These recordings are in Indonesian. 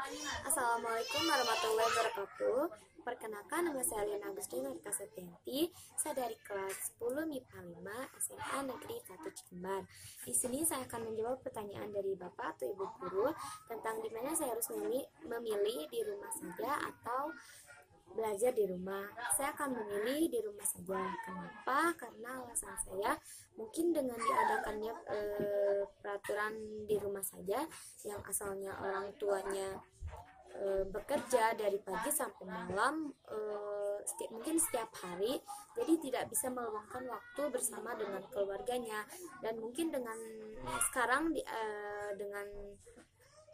Assalamualaikum warahmatullahi wabarakatuh. Perkenalkan, nama saya Liana Agustin Marika Septianti. Saya dari kelas 10 MIPA 5 SMA Negeri 1 Cikembar. Di sini saya akan menjawab pertanyaan dari Bapak atau Ibu guru tentang di mana saya harus memilih di rumah saja atau belajar di rumah. Saya akan memilih di rumah saja. Kenapa? Karena alasan saya mungkin dengan diadakannya peraturan di rumah saja yang asalnya orang tuanya bekerja dari pagi sampai malam, mungkin setiap hari, jadi tidak bisa meluangkan waktu bersama dengan keluarganya. Dan mungkin dengan sekarang dengan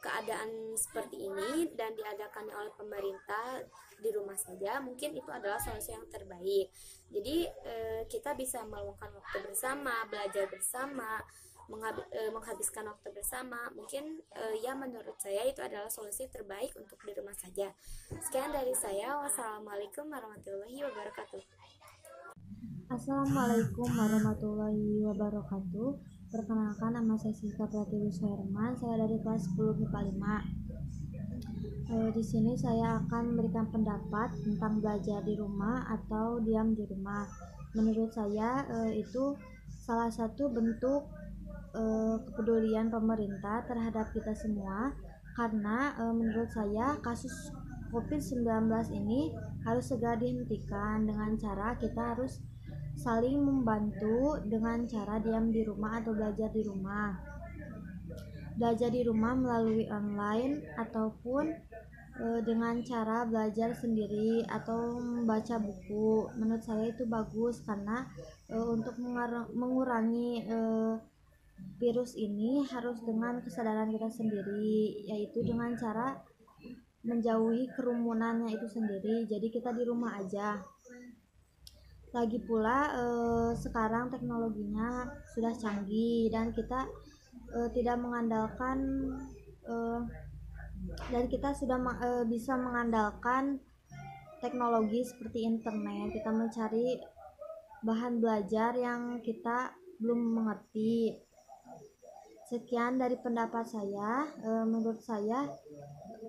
keadaan seperti ini dan diadakan oleh pemerintah di rumah saja, mungkin itu adalah solusi yang terbaik. Jadi kita bisa meluangkan waktu bersama, belajar bersama, menghabiskan waktu bersama. Mungkin ya menurut saya itu adalah solusi terbaik untuk di rumah saja. Sekian dari saya. Wassalamualaikum warahmatullahi wabarakatuh. Assalamualaikum warahmatullahi wabarakatuh. Perkenalkan, nama saya Siska Pratiwi Suherman. Saya dari kelas 10 MIPA 5. Di sini saya akan memberikan pendapat tentang belajar di rumah atau diam di rumah. Menurut saya itu salah satu bentuk kepedulian pemerintah terhadap kita semua, karena menurut saya kasus COVID-19 ini harus segera dihentikan dengan cara kita harus saling membantu dengan cara diam di rumah atau belajar di rumah. Belajar di rumah melalui online ataupun dengan cara belajar sendiri atau membaca buku. Menurut saya itu bagus karena untuk mengurangi virus ini harus dengan kesadaran kita sendiri, yaitu dengan cara menjauhi kerumunannya itu sendiri. Jadi kita di rumah aja. Lagi pula sekarang teknologinya sudah canggih dan kita tidak mengandalkan dan kita sudah bisa mengandalkan teknologi seperti internet. Kita mencari bahan belajar yang kita belum mengerti. Sekian dari pendapat saya. Menurut saya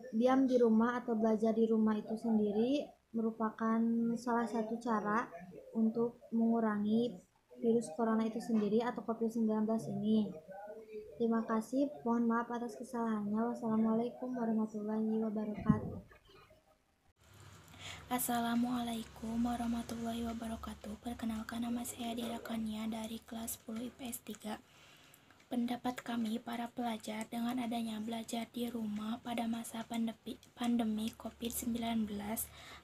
diam di rumah atau belajar di rumah itu sendiri merupakan salah satu cara untuk mengurangi virus corona itu sendiri atau COVID-19 ini. Terima kasih, mohon maaf atas kesalahannya. Wassalamualaikum warahmatullahi wabarakatuh. Assalamualaikum warahmatullahi wabarakatuh. Perkenalkan, nama saya Dira Kania dari kelas 10 IPS 3. Pendapat kami para pelajar dengan adanya belajar di rumah pada masa pandemi COVID-19,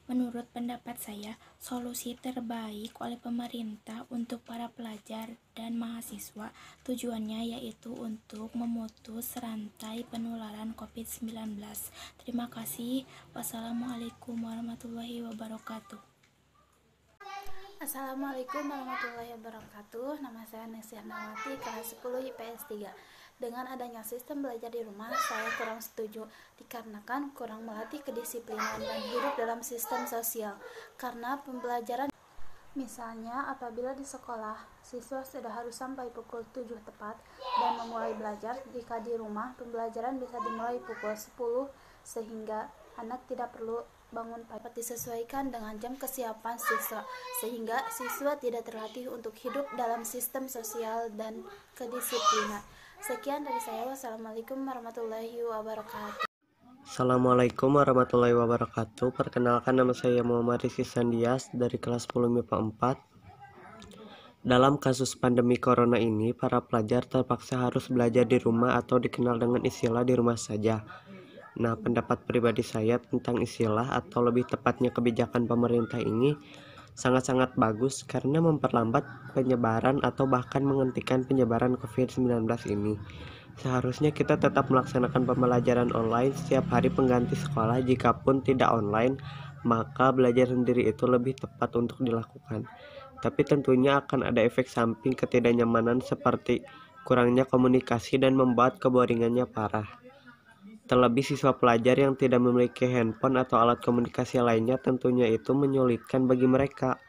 menurut pendapat saya, solusi terbaik oleh pemerintah untuk para pelajar dan mahasiswa. Tujuannya yaitu untuk memutus rantai penularan COVID-19. Terima kasih. Wassalamualaikum warahmatullahi wabarakatuh. Assalamualaikum warahmatullahi wabarakatuh. Nama saya Nesya Nawati, kelas 10 IPS 3. Dengan adanya sistem belajar di rumah, saya kurang setuju, dikarenakan kurang melatih kedisiplinan dan hidup dalam sistem sosial. Karena pembelajaran, misalnya apabila di sekolah, siswa sudah harus sampai pukul 7 tepat dan memulai belajar. Jika di rumah, pembelajaran bisa dimulai pukul 10 sehingga anak tidak perlu bangun pagi. Disesuaikan dengan jam kesiapan siswa sehingga siswa tidak terlatih untuk hidup dalam sistem sosial dan kedisiplinan. Sekian dari saya. Wassalamualaikum warahmatullahi wabarakatuh. Assalamualaikum warahmatullahi wabarakatuh. Perkenalkan, nama saya Muhammad Rizky Sandias dari kelas 10 MIPA 4. Dalam kasus pandemi corona ini, para pelajar terpaksa harus belajar di rumah atau dikenal dengan istilah di rumah saja. Nah, pendapat pribadi saya tentang istilah atau lebih tepatnya kebijakan pemerintah ini sangat-sangat bagus karena memperlambat penyebaran atau bahkan menghentikan penyebaran COVID-19 ini. Seharusnya kita tetap melaksanakan pembelajaran online setiap hari pengganti sekolah. Jikapun tidak online, maka belajar sendiri itu lebih tepat untuk dilakukan. Tapi tentunya akan ada efek samping ketidaknyamanan seperti kurangnya komunikasi dan membuat keboringannya parah. Terlebih siswa pelajar yang tidak memiliki handphone atau alat komunikasi lainnya, tentunya itu menyulitkan bagi mereka.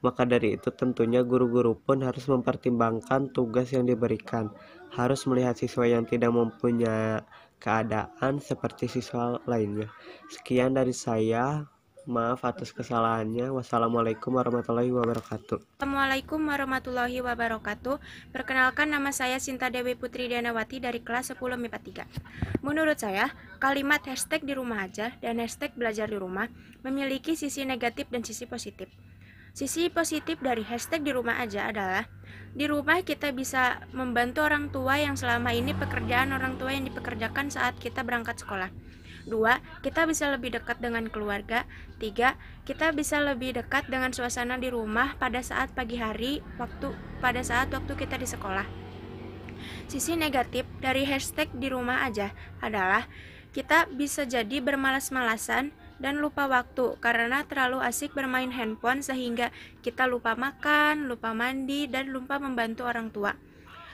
Maka dari itu tentunya guru-guru pun harus mempertimbangkan tugas yang diberikan. Harus melihat siswa yang tidak mempunyai keadaan seperti siswa lainnya. Sekian dari saya. Maaf atas kesalahannya. Wassalamualaikum warahmatullahi wabarakatuh. Assalamualaikum warahmatullahi wabarakatuh. Perkenalkan, nama saya Sinta Dewi Putri Dianawati dari kelas 10 MIPA 3. Menurut saya, kalimat hashtag di rumah aja dan hashtag belajar di rumah memiliki sisi negatif dan sisi positif. Sisi positif dari hashtag di rumah aja adalah di rumah kita bisa membantu orang tua yang selama ini pekerjaan orang tua yang dipekerjakan saat kita berangkat sekolah. 2. Kita bisa lebih dekat dengan keluarga. 3. Kita bisa lebih dekat dengan suasana di rumah pada saat pagi hari, pada saat waktu kita di sekolah. Sisi negatif dari hashtag di rumah aja adalah kita bisa jadi bermalas-malasan dan lupa waktu karena terlalu asik bermain handphone sehingga kita lupa makan, lupa mandi, dan lupa membantu orang tua.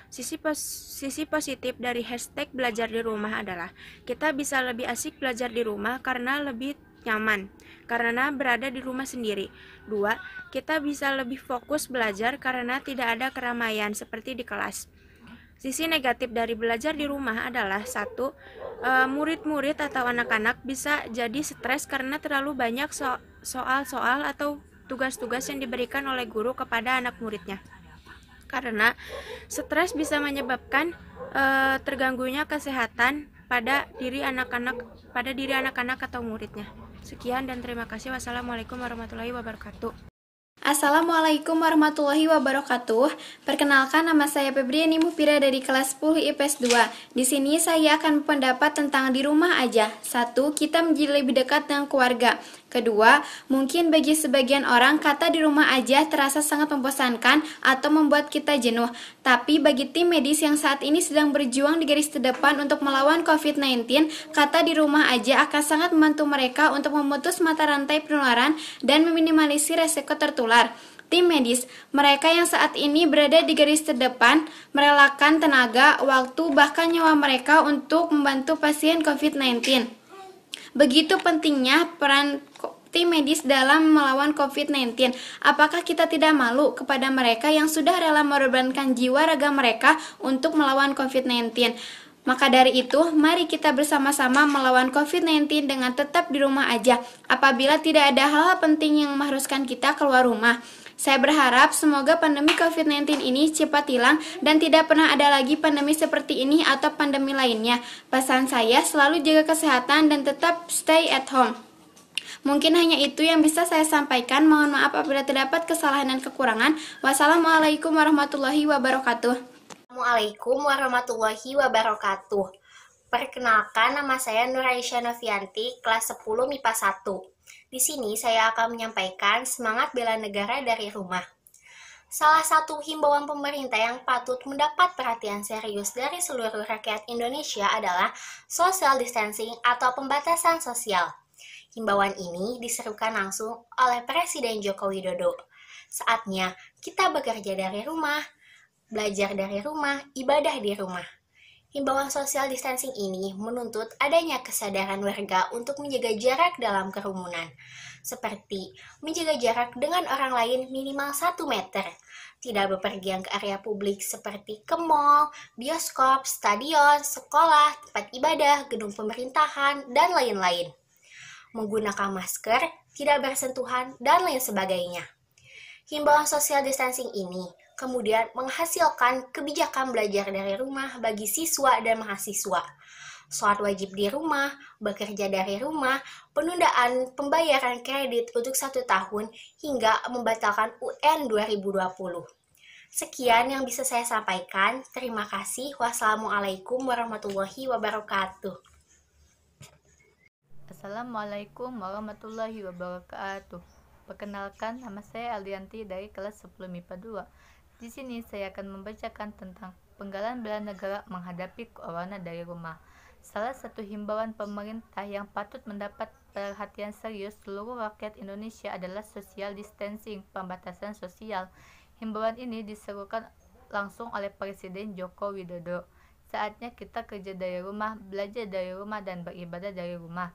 Sisi positif dari hashtag belajar di rumah adalah kita bisa lebih asik belajar di rumah karena lebih nyaman, karena berada di rumah sendiri. 2. Kita bisa lebih fokus belajar karena tidak ada keramaian seperti di kelas. Sisi negatif dari belajar di rumah adalah 1. Murid-murid atau anak-anak bisa jadi stres karena terlalu banyak soal-soal atau tugas-tugas yang diberikan oleh guru kepada anak muridnya. Karena stres bisa menyebabkan terganggunya kesehatan pada diri anak-anak atau muridnya. Sekian dan terima kasih. Wassalamualaikum warahmatullahi wabarakatuh. Assalamualaikum warahmatullahi wabarakatuh. Perkenalkan, nama saya Febriani Mufira dari kelas 10 IPS 2. Di sini saya akan berpendapat tentang di rumah aja. 1. Kita menjadi lebih dekat dengan keluarga. Kedua, mungkin bagi sebagian orang kata di rumah aja terasa sangat membosankan atau membuat kita jenuh. Tapi bagi tim medis yang saat ini sedang berjuang di garis terdepan untuk melawan COVID-19, kata di rumah aja akan sangat membantu mereka untuk memutus mata rantai penularan dan meminimalisir resiko tertular. Tim medis, mereka yang saat ini berada di garis terdepan, merelakan tenaga, waktu, bahkan nyawa mereka untuk membantu pasien COVID-19. Begitu pentingnya peran tim medis dalam melawan COVID-19. Apakah kita tidak malu kepada mereka yang sudah rela mengorbankan jiwa raga mereka untuk melawan COVID-19? Maka dari itu, mari kita bersama-sama melawan COVID-19 dengan tetap di rumah aja, apabila tidak ada hal-hal penting yang mengharuskan kita keluar rumah. Saya berharap semoga pandemi COVID-19 ini cepat hilang dan tidak pernah ada lagi pandemi seperti ini atau pandemi lainnya. Pesan saya, selalu jaga kesehatan dan tetap stay at home. Mungkin hanya itu yang bisa saya sampaikan. Mohon maaf apabila terdapat kesalahan dan kekurangan. Wassalamualaikum warahmatullahi wabarakatuh. Assalamualaikum warahmatullahi wabarakatuh. Perkenalkan, nama saya Nuraisyah Novianti, kelas 10 MIPA 1. Di sini saya akan menyampaikan semangat bela negara dari rumah. Salah satu himbauan pemerintah yang patut mendapat perhatian serius dari seluruh rakyat Indonesia adalah social distancing atau pembatasan sosial. Himbauan ini diserukan langsung oleh Presiden Joko Widodo. Saatnya kita bekerja dari rumah, belajar dari rumah, ibadah di rumah. Himbauan social distancing ini menuntut adanya kesadaran warga untuk menjaga jarak dalam kerumunan, seperti menjaga jarak dengan orang lain minimal 1 meter, tidak bepergian ke area publik seperti ke mal, bioskop, stadion, sekolah, tempat ibadah, gedung pemerintahan, dan lain-lain. Menggunakan masker, tidak bersentuhan, dan lain sebagainya. Himbauan social distancing ini kemudian menghasilkan kebijakan belajar dari rumah bagi siswa dan mahasiswa. Sholat wajib di rumah, bekerja dari rumah, penundaan pembayaran kredit untuk 1 tahun, hingga membatalkan UN 2020. Sekian yang bisa saya sampaikan. Terima kasih. Wassalamualaikum warahmatullahi wabarakatuh. Assalamualaikum warahmatullahi wabarakatuh. Perkenalkan, nama saya Alianti dari kelas 10 MIPA 2. Di sini saya akan membacakan tentang penggalan bela negara menghadapi corona dari rumah. Salah satu himbauan pemerintah yang patut mendapat perhatian serius seluruh rakyat Indonesia adalah social distancing, pembatasan sosial. Himbauan ini diserukan langsung oleh Presiden Joko Widodo. Saatnya kita kerja dari rumah, belajar dari rumah, dan beribadah dari rumah.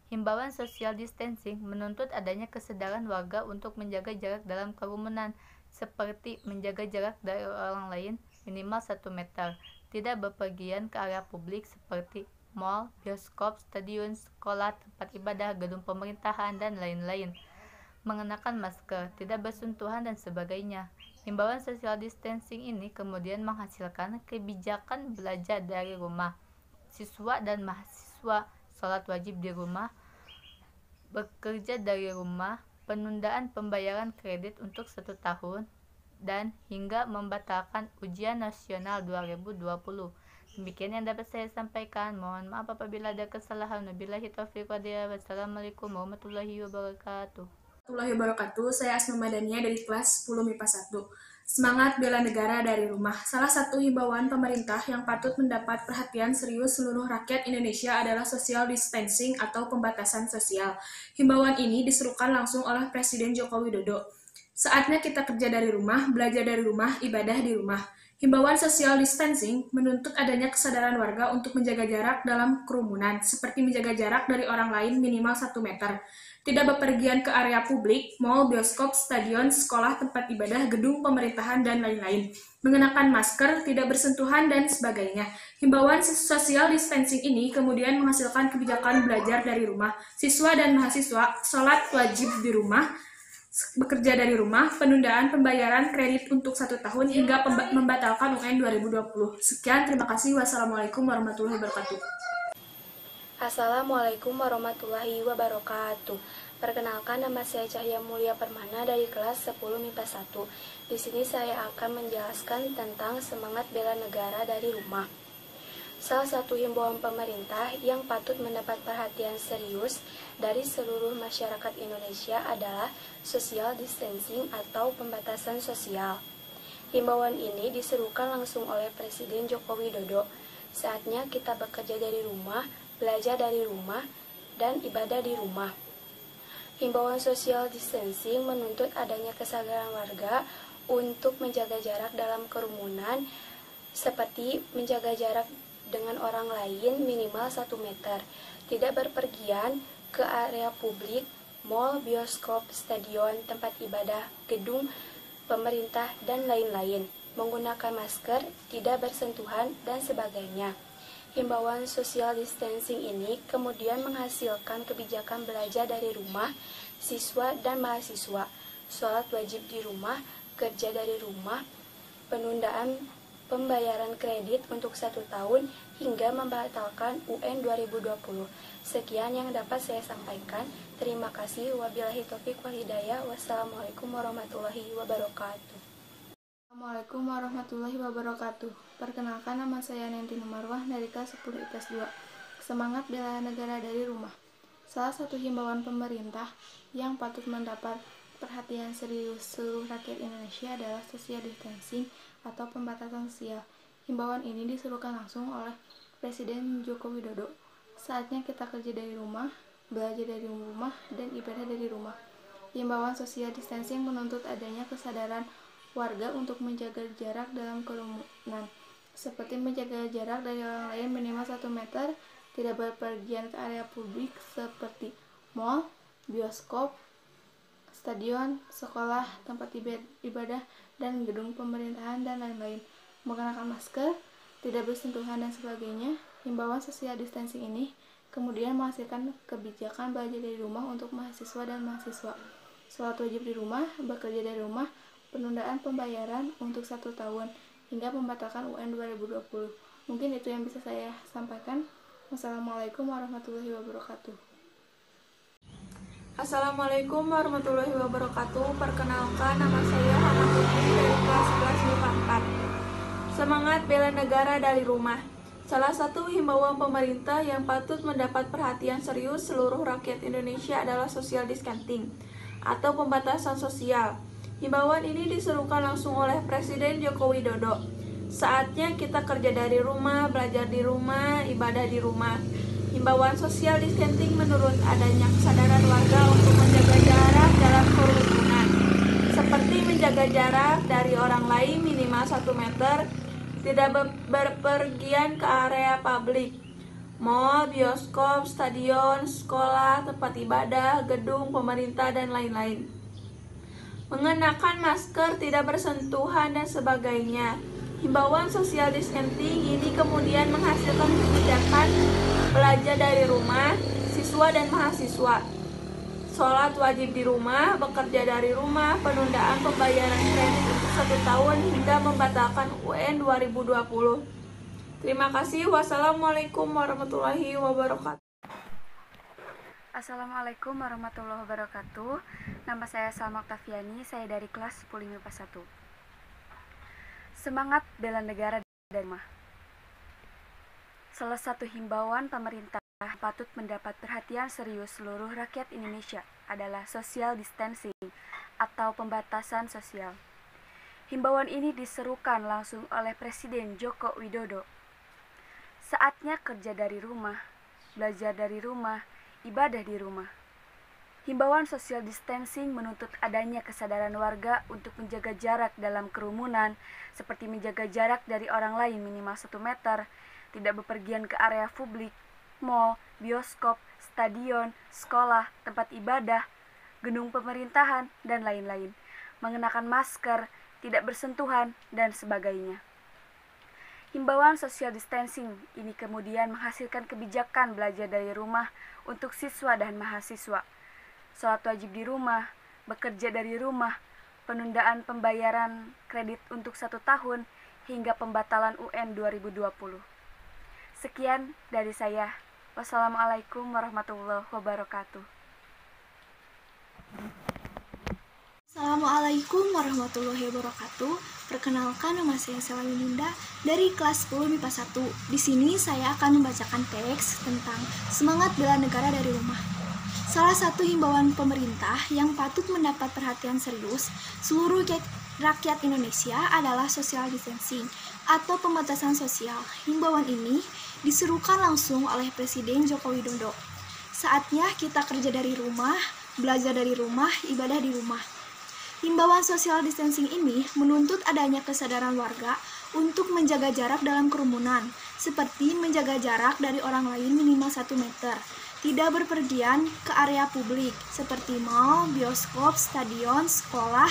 Himbauan social distancing menuntut adanya kesadaran warga untuk menjaga jarak dalam kerumunan, seperti menjaga jarak dari orang lain minimal 1 meter, tidak bepergian ke area publik seperti mal, bioskop, stadion, sekolah, tempat ibadah, gedung pemerintahan, dan lain-lain. Mengenakan masker, tidak bersentuhan, dan sebagainya. Himbauan social distancing ini kemudian menghasilkan kebijakan belajar dari rumah. Siswa dan mahasiswa sholat wajib di rumah, bekerja dari rumah, penundaan pembayaran kredit untuk 1 tahun, dan hingga membatalkan ujian nasional 2020. Demikian yang dapat saya sampaikan. Mohon maaf apabila ada kesalahan. Wabillahi taufiq wal hidayah. Wassalamualaikum warahmatullahi wabarakatuh. Warahmatullahi wabarakatuh. Saya Asma Madania dari kelas 10 MIPA 1. Semangat bela negara dari rumah. Salah satu himbauan pemerintah yang patut mendapat perhatian serius seluruh rakyat Indonesia adalah social distancing atau pembatasan sosial. Himbauan ini diserukan langsung oleh Presiden Joko Widodo. Saatnya kita kerja dari rumah, belajar dari rumah, ibadah di rumah. Himbauan social distancing menuntut adanya kesadaran warga untuk menjaga jarak dalam kerumunan, seperti menjaga jarak dari orang lain minimal 1 meter. Tidak bepergian ke area publik, mal, bioskop, stadion, sekolah, tempat ibadah, gedung pemerintahan, dan lain-lain. Mengenakan masker, tidak bersentuhan, dan sebagainya. Himbauan social distancing ini kemudian menghasilkan kebijakan belajar dari rumah. Siswa dan mahasiswa sholat wajib di rumah, bekerja dari rumah, penundaan pembayaran kredit untuk 1 tahun, hingga membatalkan UN 2020. Sekian, terima kasih. Wassalamualaikum warahmatullahi wabarakatuh. Assalamualaikum warahmatullahi wabarakatuh. Perkenalkan, nama saya Cahya Mulia Permana dari kelas 10 MIPA 1. Di sini saya akan menjelaskan tentang semangat bela negara dari rumah. Salah satu himbauan pemerintah yang patut mendapat perhatian serius dari seluruh masyarakat Indonesia adalah social distancing atau pembatasan sosial. Himbauan ini diserukan langsung oleh Presiden Joko Widodo. Saatnya kita bekerja dari rumah, belajar dari rumah, dan ibadah di rumah. Himbauan social distancing menuntut adanya kesadaran warga untuk menjaga jarak dalam kerumunan, seperti menjaga jarak dengan orang lain minimal 1 meter, tidak berpergian ke area publik, mal, bioskop, stadion, tempat ibadah, gedung pemerintah, dan lain-lain, menggunakan masker, tidak bersentuhan, dan sebagainya. Himbauan social distancing ini kemudian menghasilkan kebijakan belajar dari rumah, siswa dan mahasiswa, sholat wajib di rumah, kerja dari rumah, penundaan pembayaran kredit untuk 1 tahun, hingga membatalkan UN 2020. Sekian yang dapat saya sampaikan. Terima kasih. Wabillahi taufiq wal hidayah. Wassalamualaikum warahmatullahi wabarakatuh. Assalamualaikum warahmatullahi wabarakatuh. Perkenalkan, nama saya Nenty Marwah dari kelas 10 IPS 2. Semangat bela negara dari rumah. Salah satu himbauan pemerintah yang patut mendapat perhatian serius seluruh rakyat Indonesia adalah social distancing atau pembatasan sosial. Himbauan ini diserukan langsung oleh Presiden Joko Widodo. Saatnya kita kerja dari rumah, belajar dari rumah, dan ibadah dari rumah. Himbauan social distancing menuntut adanya kesadaran warga untuk menjaga jarak dalam kerumunan, seperti menjaga jarak dari orang lain minimal 1 meter, tidak berpergian ke area publik seperti mal, bioskop, stadion, sekolah, tempat ibadah, dan gedung pemerintahan, dan lain-lain. Mengenakan masker, tidak bersentuhan, dan sebagainya. Himbauan social distancing ini kemudian menghasilkan kebijakan belajar dari rumah untuk mahasiswa dan mahasiswa, sholat wajib di rumah, bekerja dari rumah, penundaan pembayaran untuk 1 tahun, hingga membatalkan UN 2020. Mungkin itu yang bisa saya sampaikan. Wassalamualaikum warahmatullahi wabarakatuh. Assalamualaikum warahmatullahi wabarakatuh. Perkenalkan, nama saya Hana Putri dari kelas 11 MIPA 4. Semangat bela negara dari rumah. Salah satu himbauan pemerintah yang patut mendapat perhatian serius seluruh rakyat Indonesia adalah social distancing atau pembatasan sosial. Himbauan ini diserukan langsung oleh Presiden Joko Widodo. Saatnya kita kerja dari rumah, belajar di rumah, ibadah di rumah. Himbauan social distancing menurut adanya kesadaran warga untuk menjaga jarak dalam kerumunan, seperti menjaga jarak dari orang lain minimal 1 meter, tidak berpergian ke area publik, mal, bioskop, stadion, sekolah, tempat ibadah, gedung pemerintah, dan lain-lain. Mengenakan masker, tidak bersentuhan, dan sebagainya. Himbauan social distancing ini kemudian menghasilkan kebijakan belajar dari rumah siswa dan mahasiswa, sholat wajib di rumah, bekerja dari rumah, penundaan pembayaran kredit untuk 1 tahun hingga membatalkan UN 2020. Terima kasih. Wassalamualaikum warahmatullahi wabarakatuh. Assalamualaikum warahmatullahi wabarakatuh. Nama saya Salma Oktaviani, saya dari kelas 10 MIPA 1. Semangat bela negara dari rumah. Salah satu himbauan pemerintah patut mendapat perhatian serius seluruh rakyat Indonesia adalah social distancing atau pembatasan sosial. Himbauan ini diserukan langsung oleh Presiden Joko Widodo. Saatnya kerja dari rumah, belajar dari rumah, ibadah di rumah. Himbauan social distancing menuntut adanya kesadaran warga untuk menjaga jarak dalam kerumunan, seperti menjaga jarak dari orang lain minimal 1 meter, tidak bepergian ke area publik, mal, bioskop, stadion, sekolah, tempat ibadah, gedung pemerintahan, dan lain-lain, mengenakan masker, tidak bersentuhan, dan sebagainya. Himbauan social distancing ini kemudian menghasilkan kebijakan belajar dari rumah untuk siswa dan mahasiswa, sholat wajib di rumah, bekerja dari rumah, penundaan pembayaran kredit untuk 1 tahun, hingga pembatalan UN 2020. Sekian dari saya. Wassalamualaikum warahmatullahi wabarakatuh. Assalamualaikum warahmatullahi wabarakatuh. Perkenalkan, nama saya Sela Yuninda dari kelas 10 MIPA 1. Di sini saya akan membacakan teks tentang semangat bela negara dari rumah. Salah satu himbauan pemerintah yang patut mendapat perhatian serius seluruh rakyat Indonesia adalah social distancing atau pembatasan sosial. Himbauan ini diserukan langsung oleh Presiden Joko Widodo. Saatnya kita kerja dari rumah, belajar dari rumah, ibadah di rumah. Himbauan social distancing ini menuntut adanya kesadaran warga untuk menjaga jarak dalam kerumunan, seperti menjaga jarak dari orang lain minimal 1 meter, tidak berpergian ke area publik, seperti mal, bioskop, stadion, sekolah,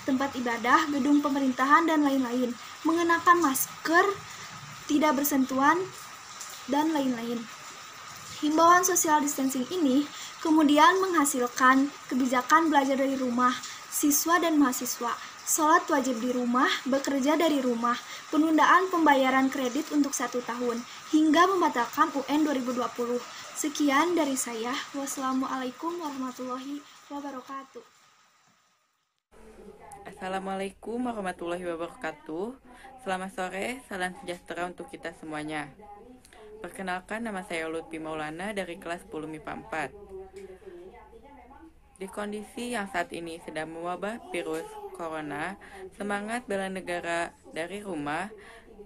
tempat ibadah, gedung pemerintahan, dan lain-lain, mengenakan masker, tidak bersentuhan, dan lain-lain. Himbauan social distancing ini kemudian menghasilkan kebijakan belajar dari rumah, siswa dan mahasiswa, sholat wajib di rumah, bekerja dari rumah, penundaan pembayaran kredit untuk 1 tahun, hingga membatalkan UN 2020. Sekian dari saya. Wassalamualaikum warahmatullahi wabarakatuh. Assalamualaikum warahmatullahi wabarakatuh. Selamat sore, salam sejahtera untuk kita semuanya. Perkenalkan, nama saya Lutfi Maulana dari kelas 10 MIPA 4. Di kondisi yang saat ini sedang mewabah virus corona, semangat bela negara dari rumah,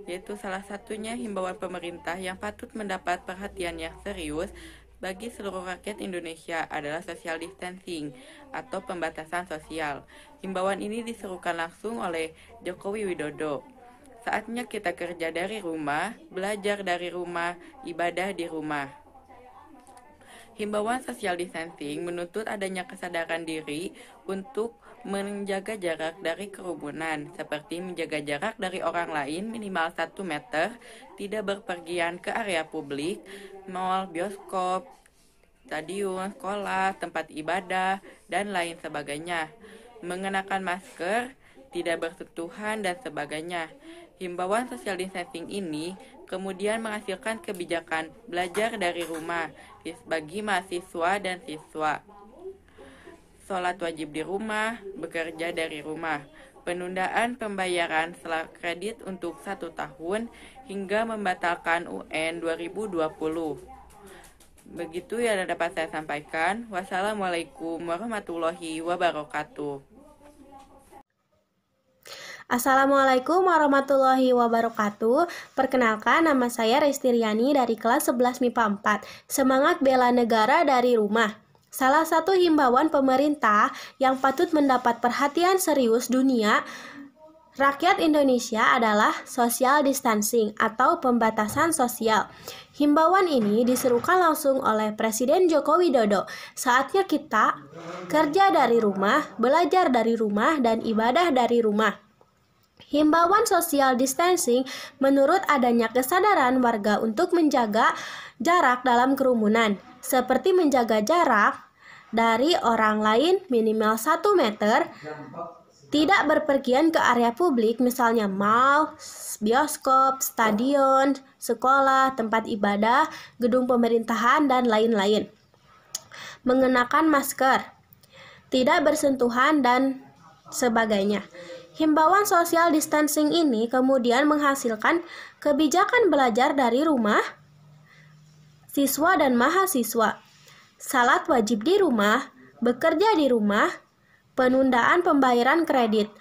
yaitu salah satunya himbauan pemerintah yang patut mendapat perhatian yang serius bagi seluruh rakyat Indonesia adalah social distancing atau pembatasan sosial. Himbauan ini diserukan langsung oleh Jokowi Widodo. Saatnya kita kerja dari rumah, belajar dari rumah, ibadah di rumah. Himbauan social distancing menuntut adanya kesadaran diri untuk menjaga jarak dari kerumunan, seperti menjaga jarak dari orang lain minimal 1 meter, tidak berpergian ke area publik, mal, bioskop, stadion, sekolah, tempat ibadah, dan lain sebagainya. Mengenakan masker, tidak bersentuhan, dan sebagainya. Himbauan social distancing ini kemudian menghasilkan kebijakan belajar dari rumah bagi mahasiswa dan siswa. Sholat wajib di rumah, bekerja dari rumah, penundaan pembayaran kredit untuk 1 tahun hingga membatalkan UN 2020. Begitu yang dapat saya sampaikan. Wassalamualaikum warahmatullahi wabarakatuh. Assalamualaikum warahmatullahi wabarakatuh. Perkenalkan, nama saya Resti Riani dari kelas 11 MIPA 4. Semangat bela negara dari rumah. Salah satu himbauan pemerintah yang patut mendapat perhatian serius dunia rakyat Indonesia adalah social distancing atau pembatasan sosial. Himbauan ini diserukan langsung oleh Presiden Joko Widodo. Saatnya kita kerja dari rumah, belajar dari rumah, dan ibadah dari rumah. Himbauan social distancing menurut adanya kesadaran warga untuk menjaga jarak dalam kerumunan, seperti menjaga jarak dari orang lain minimal 1 meter, tidak berpergian ke area publik misalnya mal, bioskop, stadion, sekolah, tempat ibadah, gedung pemerintahan, dan lain-lain. Mengenakan masker, tidak bersentuhan, dan sebagainya. Himbauan social distancing ini kemudian menghasilkan kebijakan belajar dari rumah siswa dan mahasiswa, salat wajib di rumah, bekerja di rumah, penundaan pembayaran kredit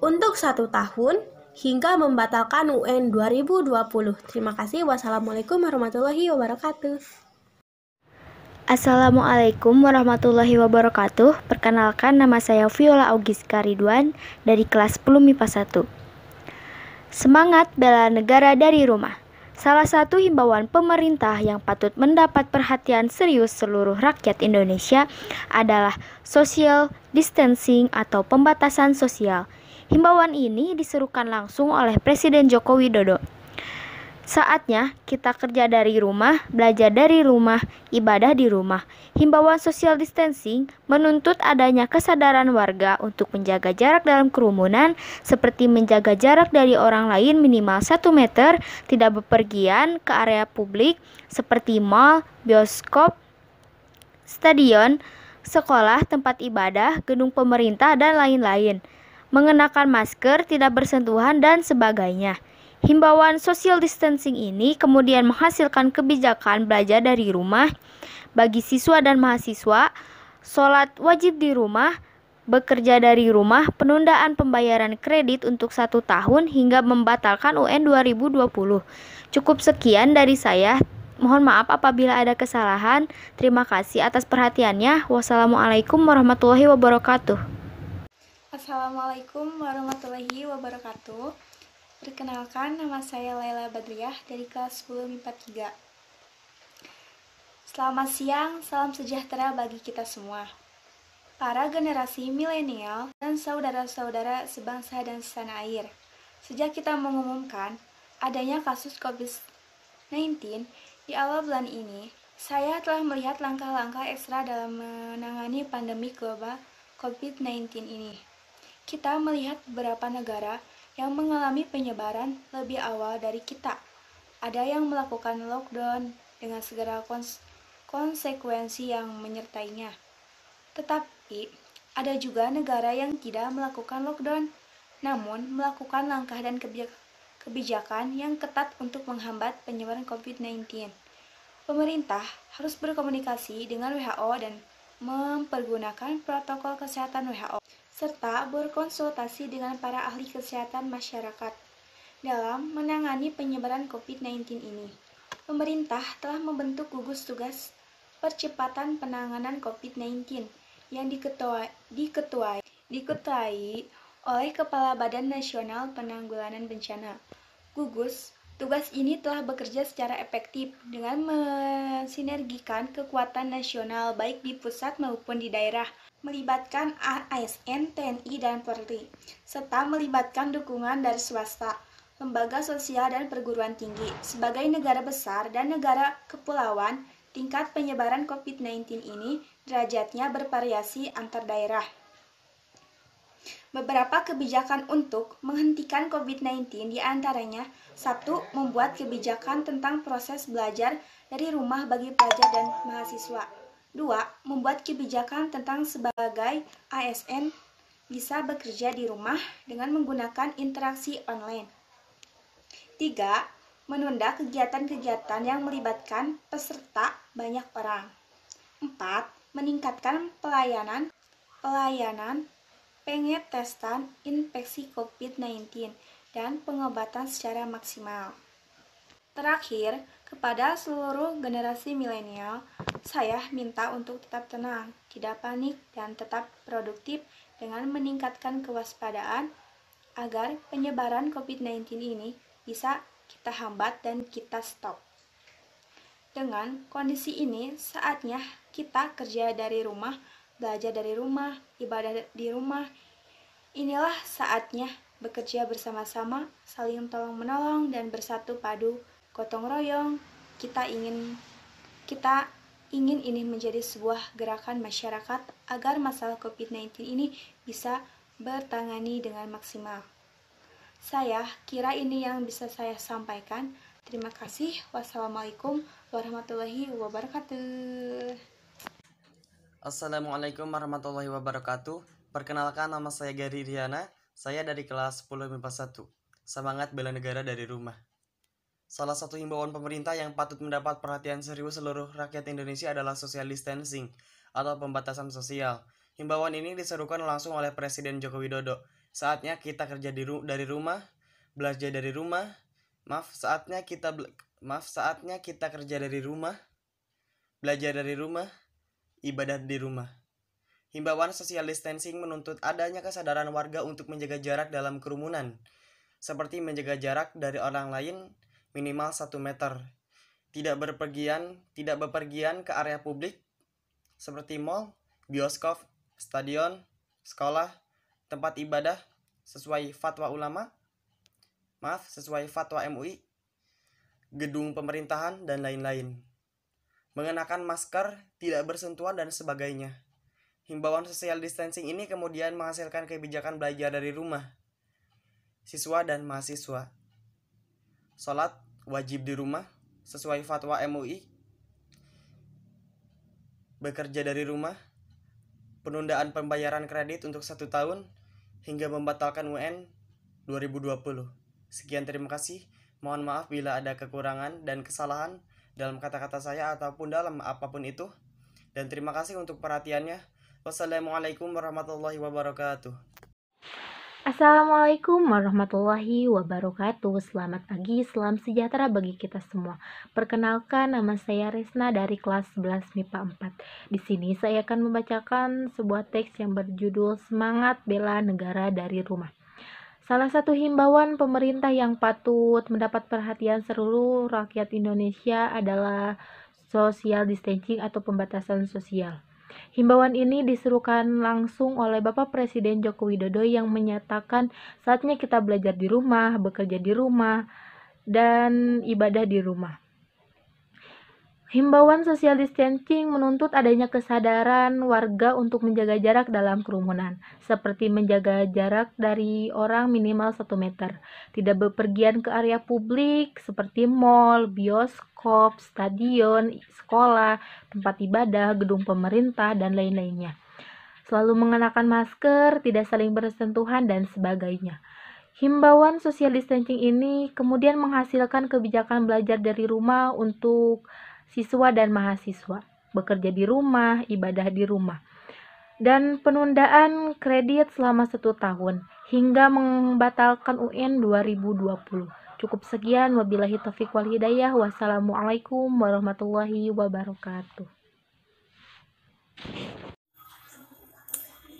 untuk 1 tahun, hingga membatalkan UN 2020. Terima kasih. Wassalamualaikum warahmatullahi wabarakatuh. Assalamualaikum warahmatullahi wabarakatuh. Perkenalkan, nama saya Viola Augiska Ridwan dari kelas 10 MIPA 1. Semangat bela negara dari rumah. Salah satu himbauan pemerintah yang patut mendapat perhatian serius seluruh rakyat Indonesia adalah social distancing atau pembatasan sosial. Himbauan ini diserukan langsung oleh Presiden Joko Widodo. Saatnya kita kerja dari rumah, belajar dari rumah, ibadah di rumah. Himbauan social distancing menuntut adanya kesadaran warga untuk menjaga jarak dalam kerumunan, seperti menjaga jarak dari orang lain minimal 1 meter, tidak bepergian ke area publik seperti mal, bioskop, stadion, sekolah, tempat ibadah, gedung pemerintah, dan lain-lain. Mengenakan masker, tidak bersentuhan, dan sebagainya. Himbauan social distancing ini kemudian menghasilkan kebijakan belajar dari rumah bagi siswa dan mahasiswa, sholat wajib di rumah, bekerja dari rumah, penundaan pembayaran kredit untuk 1 tahun, hingga membatalkan UN 2020. Cukup sekian dari saya. Mohon maaf apabila ada kesalahan. Terima kasih atas perhatiannya. Wassalamualaikum warahmatullahi wabarakatuh. Assalamualaikum warahmatullahi wabarakatuh. Perkenalkan, nama saya Laila Badriah dari kelas 10 MIPA 3. Selamat siang, salam sejahtera bagi kita semua. Para generasi milenial dan saudara-saudara sebangsa dan setanah air. Sejak kita mengumumkan adanya kasus COVID-19 di awal bulan ini, saya telah melihat langkah-langkah ekstra dalam menangani pandemi global COVID-19 ini. Kita melihat beberapa negara yang mengalami penyebaran lebih awal dari kita. Ada yang melakukan lockdown dengan segala konsekuensi yang menyertainya. Tetapi, ada juga negara yang tidak melakukan lockdown, namun melakukan langkah dan kebijakan yang ketat untuk menghambat penyebaran COVID-19. Pemerintah harus berkomunikasi dengan WHO dan mempergunakan protokol kesehatan WHO, serta berkonsultasi dengan para ahli kesehatan masyarakat dalam menangani penyebaran COVID-19 ini. Pemerintah telah membentuk gugus tugas percepatan penanganan COVID-19 yang diketuai oleh Kepala Badan Nasional Penanggulangan Bencana. Gugus tugas ini telah bekerja secara efektif dengan mensinergikan kekuatan nasional baik di pusat maupun di daerah, melibatkan ASN, TNI, dan Polri, serta melibatkan dukungan dari swasta, lembaga sosial, dan perguruan tinggi. Sebagai negara besar dan negara kepulauan, tingkat penyebaran COVID-19 ini derajatnya bervariasi antar daerah. Beberapa kebijakan untuk menghentikan COVID-19 diantaranya: 1. Membuat kebijakan tentang proses belajar dari rumah bagi pelajar dan mahasiswa. 2. Membuat kebijakan tentang sebagai ASN bisa bekerja di rumah dengan menggunakan interaksi online. 3. Menunda kegiatan-kegiatan yang melibatkan peserta banyak orang. 4. Meningkatkan pelayanan pengetesan infeksi COVID-19 dan pengobatan secara maksimal. Terakhir, kepada seluruh generasi milenial, saya minta untuk tetap tenang, tidak panik, dan tetap produktif dengan meningkatkan kewaspadaan agar penyebaran COVID-19 ini bisa kita hambat dan kita stop. Dengan kondisi ini, saatnya kita kerja dari rumah, belajar dari rumah, ibadah di rumah. Inilah saatnya bekerja bersama-sama, saling tolong-menolong, dan bersatu padu, gotong royong. Kita ingin ini menjadi sebuah gerakan masyarakat agar masalah COVID-19 ini bisa bertangani dengan maksimal. Saya kira ini yang bisa saya sampaikan. Terima kasih. Wassalamualaikum warahmatullahi wabarakatuh. Assalamualaikum warahmatullahi wabarakatuh. Perkenalkan, nama saya Gary Riana. Saya dari kelas 10 MIPA 1. Semangat bela negara dari rumah. Salah satu himbauan pemerintah yang patut mendapat perhatian serius seluruh rakyat Indonesia adalah social distancing atau pembatasan sosial. Himbauan ini diserukan langsung oleh Presiden Joko Widodo. Saatnya kita kerja dari rumah, belajar dari rumah. Saatnya kita kerja dari rumah, belajar dari rumah, ibadah di rumah. Himbauan social distancing menuntut adanya kesadaran warga untuk menjaga jarak dalam kerumunan, seperti menjaga jarak dari orang lain minimal 1 meter, tidak bepergian ke area publik seperti mal, bioskop, stadion, sekolah, tempat ibadah sesuai fatwa MUI, gedung pemerintahan, dan lain-lain. Mengenakan masker, tidak bersentuhan, dan sebagainya. Himbauan social distancing ini kemudian menghasilkan kebijakan belajar dari rumah siswa dan mahasiswa. Sholat wajib di rumah sesuai fatwa MUI. Bekerja dari rumah. Penundaan pembayaran kredit untuk 1 tahun hingga membatalkan UN 2020. Sekian, terima kasih. Mohon maaf bila ada kekurangan dan kesalahan dalam kata-kata saya ataupun dalam apapun itu. Dan terima kasih untuk perhatiannya. Wassalamualaikum warahmatullahi wabarakatuh. Assalamualaikum warahmatullahi wabarakatuh. Selamat pagi, salam sejahtera bagi kita semua. Perkenalkan, nama saya Resna dari kelas 11 MIPA 4. Di sini saya akan membacakan sebuah teks yang berjudul Semangat Bela Negara dari Rumah. Salah satu himbauan pemerintah yang patut mendapat perhatian seluruh rakyat Indonesia adalah social distancing atau pembatasan sosial. Himbauan ini diserukan langsung oleh Bapak Presiden Joko Widodo yang menyatakan saatnya kita belajar di rumah, bekerja di rumah, dan ibadah di rumah. Himbauan social distancing menuntut adanya kesadaran warga untuk menjaga jarak dalam kerumunan, seperti menjaga jarak dari orang minimal 1 meter, tidak bepergian ke area publik seperti mal, bioskop, stadion, sekolah, tempat ibadah, gedung pemerintah, dan lain-lainnya. Selalu mengenakan masker, tidak saling bersentuhan, dan sebagainya. Himbauan social distancing ini kemudian menghasilkan kebijakan belajar dari rumah untuk siswa dan mahasiswa, bekerja di rumah, ibadah di rumah, dan penundaan kredit selama 1 tahun hingga membatalkan UN 2020. Cukup sekian, wabillahi taufiq wal hidayah. Wassalamualaikum warahmatullahi wabarakatuh.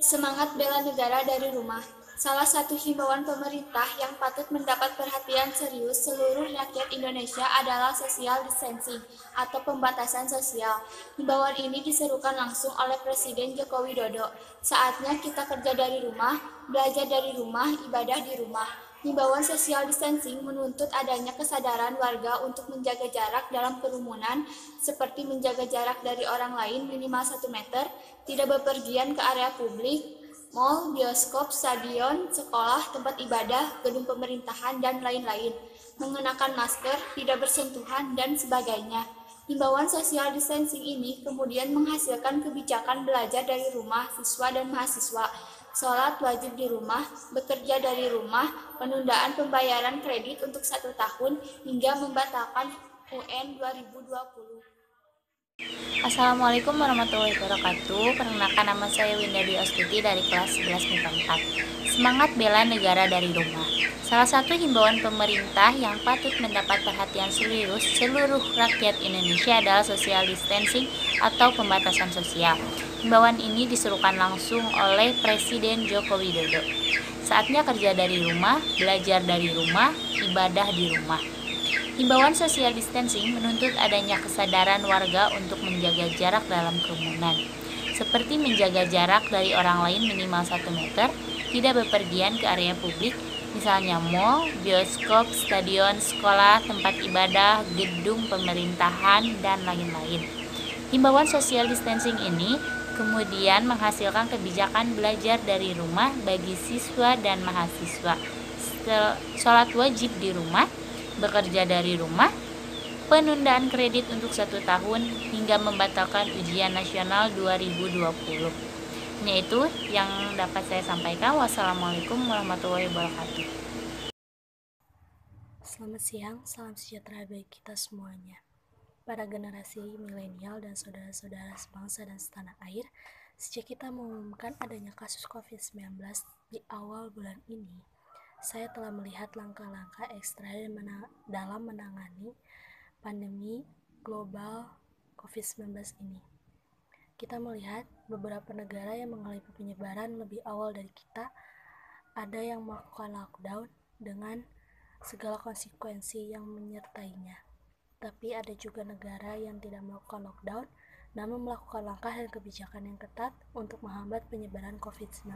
Semangat bela negara dari rumah. Salah satu himbauan pemerintah yang patut mendapat perhatian serius seluruh rakyat Indonesia adalah social distancing atau pembatasan sosial. Himbauan ini diserukan langsung oleh Presiden Joko Widodo. Saatnya kita kerja dari rumah, belajar dari rumah, ibadah di rumah. Himbauan social distancing menuntut adanya kesadaran warga untuk menjaga jarak dalam kerumunan, seperti menjaga jarak dari orang lain minimal 1 meter, tidak bepergian ke area publik, mal, bioskop, stadion, sekolah, tempat ibadah, gedung pemerintahan, dan lain-lain. Mengenakan masker, tidak bersentuhan, dan sebagainya. Himbauan social distancing ini kemudian menghasilkan kebijakan belajar dari rumah siswa dan mahasiswa. Sholat wajib di rumah, bekerja dari rumah, penundaan pembayaran kredit untuk 1 tahun, hingga membatalkan UN 2020. Assalamualaikum warahmatullahi wabarakatuh. Perkenalkan, nama saya Winda Dwi Astuti dari kelas 11 MIPA 4. Semangat bela negara dari rumah. Salah satu himbauan pemerintah yang patut mendapat perhatian serius seluruh rakyat Indonesia adalah social distancing atau pembatasan sosial. Himbauan ini diserukan langsung oleh Presiden Joko Widodo. Saatnya kerja dari rumah, belajar dari rumah, ibadah di rumah. Himbauan social distancing menuntut adanya kesadaran warga untuk menjaga jarak dalam kerumunan, seperti menjaga jarak dari orang lain minimal 1 meter, tidak bepergian ke area publik, misalnya mall, bioskop, stadion, sekolah, tempat ibadah, gedung pemerintahan, dan lain-lain. Himbauan social distancing ini kemudian menghasilkan kebijakan belajar dari rumah bagi siswa dan mahasiswa, sholat wajib di rumah, bekerja dari rumah, penundaan kredit untuk 1 tahun, hingga membatalkan ujian nasional 2020. Itu yang dapat saya sampaikan. Wassalamualaikum warahmatullahi wabarakatuh. Selamat siang, salam sejahtera bagi kita semuanya. Para generasi milenial dan saudara-saudara sebangsa dan setanah air, sejak kita mengumumkan adanya kasus COVID-19 di awal bulan ini, saya telah melihat langkah-langkah ekstra dalam menangani pandemi global COVID-19 ini. Kita melihat beberapa negara yang mengalami penyebaran lebih awal dari kita, ada yang melakukan lockdown dengan segala konsekuensi yang menyertainya. Tapi ada juga negara yang tidak melakukan lockdown, namun melakukan langkah dan kebijakan yang ketat untuk menghambat penyebaran COVID-19.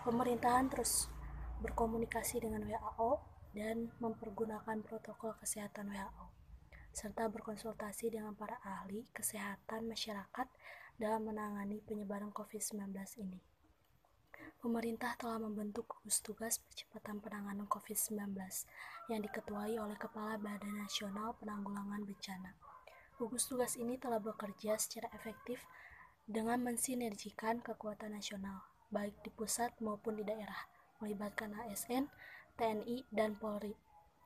Pemerintahan terus berkomunikasi dengan WHO dan mempergunakan protokol kesehatan WHO, serta berkonsultasi dengan para ahli kesehatan masyarakat dalam menangani penyebaran COVID-19 ini. Pemerintah telah membentuk gugus tugas percepatan penanganan COVID-19 yang diketuai oleh Kepala Badan Nasional Penanggulangan Bencana. Gugus tugas ini telah bekerja secara efektif dengan mensinergikan kekuatan nasional, baik di pusat maupun di daerah, melibatkan ASN, TNI, dan Polri,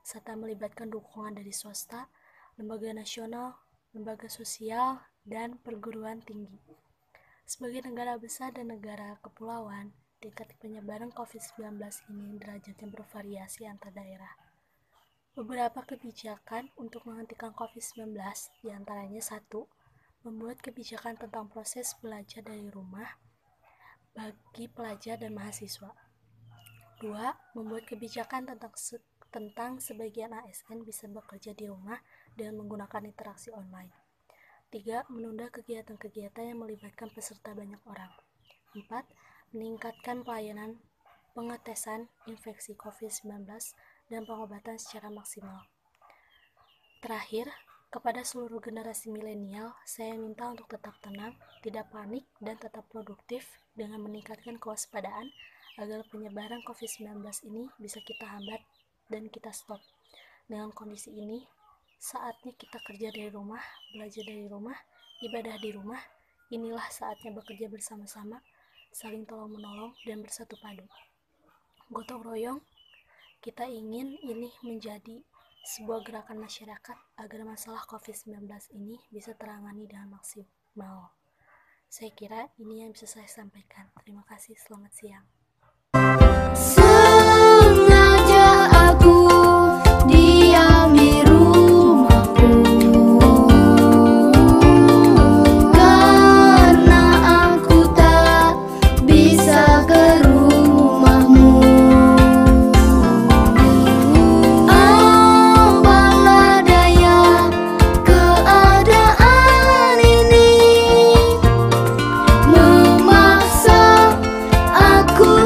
serta melibatkan dukungan dari swasta, lembaga nasional, lembaga sosial, dan perguruan tinggi. Sebagai negara besar dan negara kepulauan, tingkat penyebaran COVID-19 ini derajatnya bervariasi antar daerah. Beberapa kebijakan untuk menghentikan COVID-19 diantaranya 1. Membuat kebijakan tentang proses belajar dari rumah bagi pelajar dan mahasiswa. 2. Membuat kebijakan tentang sebagian ASN bisa bekerja di rumah dengan menggunakan interaksi online. 3. Menunda kegiatan-kegiatan yang melibatkan peserta banyak orang. 4. Meningkatkan pelayanan pengetesan infeksi COVID-19 dan pengobatan secara maksimal. Terakhir, kepada seluruh generasi milenial, saya minta untuk tetap tenang, tidak panik, dan tetap produktif dengan meningkatkan kewaspadaan agar penyebaran COVID-19 ini bisa kita hambat dan kita stop. Dengan kondisi ini, saatnya kita kerja dari rumah, belajar dari rumah, ibadah di rumah. Inilah saatnya bekerja bersama-sama, saling tolong-menolong, dan bersatu padu. Gotong royong, kita ingin ini menjadi sebuah gerakan masyarakat agar masalah COVID-19 ini bisa terangani dengan maksimal. Saya kira ini yang bisa saya sampaikan. Terima kasih, selamat siang. Sengaja aku diam di rumahku, karena aku tak bisa ke rumahmu. Apalah daya keadaan ini memaksa aku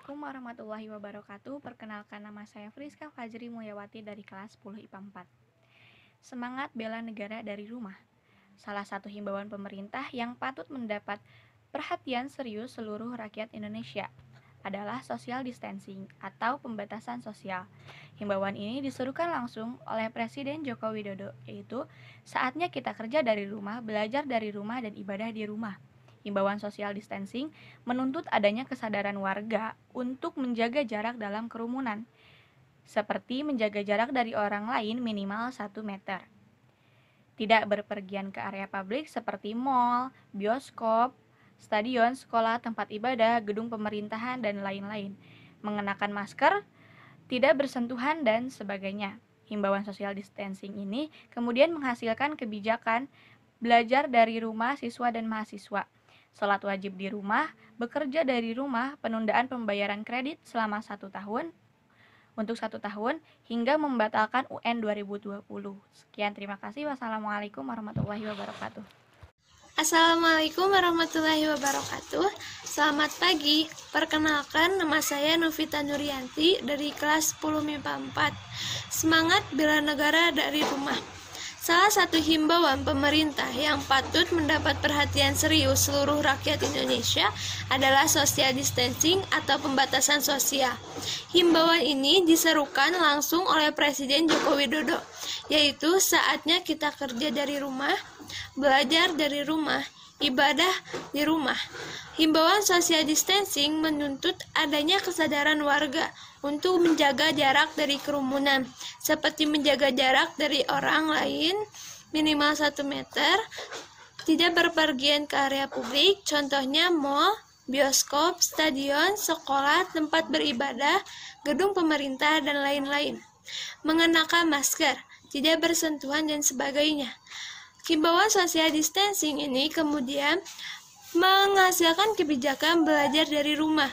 Assalamualaikum warahmatullahi wabarakatuh. Perkenalkan, nama saya Friska Fajri Mulyawati dari kelas 10 IPA 4. Semangat bela negara dari rumah. Salah satu himbauan pemerintah yang patut mendapat perhatian serius seluruh rakyat Indonesia adalah social distancing atau pembatasan sosial. Himbauan ini diserukan langsung oleh Presiden Joko Widodo, yaitu saatnya kita kerja dari rumah, belajar dari rumah, dan ibadah di rumah. Himbauan social distancing menuntut adanya kesadaran warga untuk menjaga jarak dalam kerumunan, seperti menjaga jarak dari orang lain minimal 1 meter. Tidak berpergian ke area publik seperti mal, bioskop, stadion, sekolah, tempat ibadah, gedung pemerintahan, dan lain-lain. Mengenakan masker, tidak bersentuhan, dan sebagainya. Himbauan social distancing ini kemudian menghasilkan kebijakan belajar dari rumah siswa dan mahasiswa, sholat wajib di rumah, bekerja dari rumah, penundaan pembayaran kredit selama 1 tahun, untuk 1 tahun, hingga membatalkan UN 2020. Sekian, terima kasih. Wassalamualaikum warahmatullahi wabarakatuh. Assalamualaikum warahmatullahi wabarakatuh. Selamat pagi. Perkenalkan, nama saya Novita Nurianti dari kelas 10 MIPA 4. Semangat bela negara dari rumah. Salah satu himbauan pemerintah yang patut mendapat perhatian serius seluruh rakyat Indonesia adalah social distancing atau pembatasan sosial. Himbauan ini diserukan langsung oleh Presiden Joko Widodo, yaitu saatnya kita kerja dari rumah, belajar dari rumah, ibadah di rumah. Himbauan social distancing menuntut adanya kesadaran warga untuk menjaga jarak dari kerumunan, seperti menjaga jarak dari orang lain minimal 1 meter, tidak berpergian ke area publik, contohnya mal, bioskop, stadion, sekolah, tempat beribadah, gedung pemerintah, dan lain-lain. Mengenakan masker, tidak bersentuhan, dan sebagainya. Himbauan social distancing ini kemudian menghasilkan kebijakan belajar dari rumah,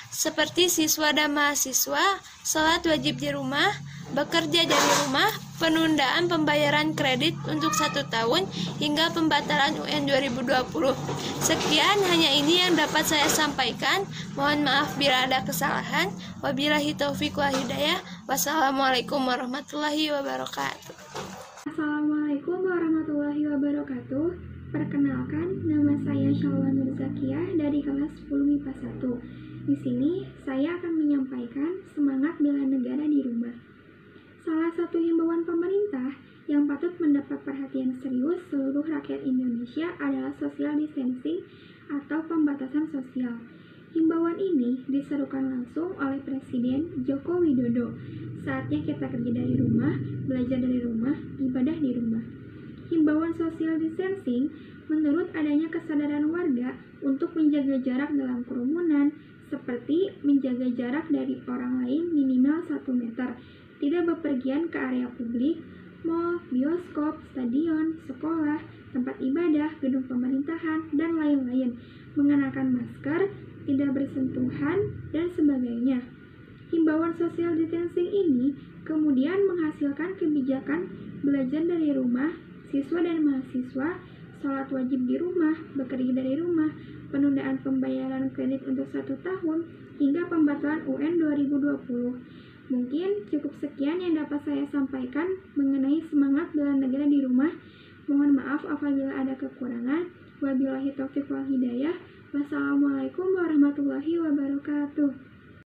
seperti siswa dan mahasiswa, sholat wajib di rumah, bekerja dari rumah, penundaan pembayaran kredit untuk 1 tahun, hingga pembatalan UN 2020. Sekian, hanya ini yang dapat saya sampaikan. Mohon maaf bila ada kesalahan. Wabillahi taufiq wal hidayah. Wassalamualaikum warahmatullahi wabarakatuh. Assalamualaikum warahmatullahi wabarakatuh. Perkenalkan, nama saya Syalwa Nur Zakiyah dari kelas 10 MIPA 1. Di sini saya akan menyampaikan semangat bela negara di rumah. Salah satu himbauan pemerintah yang patut mendapat perhatian serius seluruh rakyat Indonesia adalah social distancing atau pembatasan sosial. Himbauan ini diserukan langsung oleh Presiden Joko Widodo. Saatnya kita kerja dari rumah, belajar dari rumah, ibadah di rumah. Himbauan social distancing menurut adanya kesadaran warga untuk menjaga jarak dalam kerumunan, seperti menjaga jarak dari orang lain minimal 1 meter, tidak bepergian ke area publik, mal, bioskop, stadion, sekolah, tempat ibadah, gedung pemerintahan, dan lain-lain, mengenakan masker, tidak bersentuhan, dan sebagainya. Himbauan social distancing ini kemudian menghasilkan kebijakan belajar dari rumah, siswa dan mahasiswa, sholat wajib di rumah, bekerja dari rumah, penundaan pembayaran kredit untuk 1 tahun, hingga pembatalan UN 2020. Mungkin cukup sekian yang dapat saya sampaikan mengenai semangat bela negara di rumah. Mohon maaf apabila ada kekurangan. Wabillahi taufiq wal hidayah. Wassalamualaikum warahmatullahi wabarakatuh.